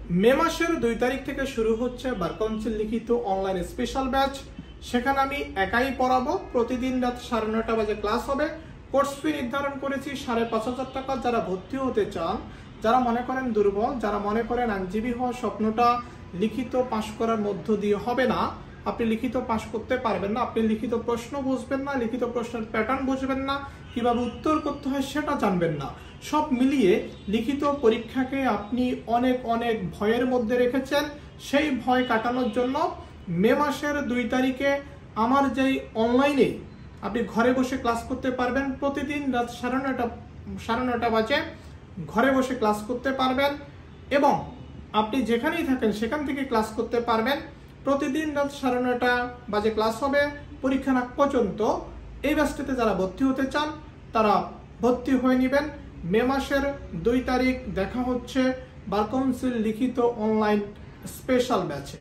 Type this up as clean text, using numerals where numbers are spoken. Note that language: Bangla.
মে মাসের 2 তারিখ থেকে শুরু হচ্ছে বার কাউন্সিল লিখিত অনলাইন স্পেশাল ব্যাচ। সেখানে আমি একাই পড়াবো। প্রতিদিন রাত 9:30 বাজে ক্লাস হবে। কোর্স ফি নির্ধারণ করেছি 5,500 টাকা। যারা ভর্তি হতে চান, যারা মনে করেন দুর্বল, যারা মনে করেন আইনজীবী হওয়ার স্বপ্নটা লিখিত পাশ করার মধ্য দিয়ে হবে না, আপনি লিখিত পাশ করতে পারবেন না, আপনি লিখিত প্রশ্ন বুঝবেন না, লিখিত প্রশ্নের প্যাটার্ন বুঝবেন না, কিভাবে উত্তর করতে হয় সেটা জানবেন না, সব মিলিয়ে লিখিত পরীক্ষাকে আপনি অনেক অনেক ভয়ের মধ্যে রেখেছেন। সেই ভয় কাটানোর জন্য মে মাসের 2 তারিখে আমার যেই অনলাইনে আপনি ঘরে বসে ক্লাস করতে পারবেন, প্রতিদিন রাত 9:30 বাজে ঘরে বসে ক্লাস করতে পারবেন এবং আপনি যেখানেই থাকেন সেখান থেকে ক্লাস করতে পারবেন। প্রতিদিন রাত 9:30 বাজে ক্লাস হবে পরীক্ষার আগ পর্যন্ত। এই ব্যাচটিতে যারা ভর্তি হতে চান তারা ভর্তি হয়ে নেবেন। মে মাসের 2 তারিখ দেখা হচ্ছে বার কাউন্সিল লিখিত অনলাইন স্পেশাল ব্যাচে।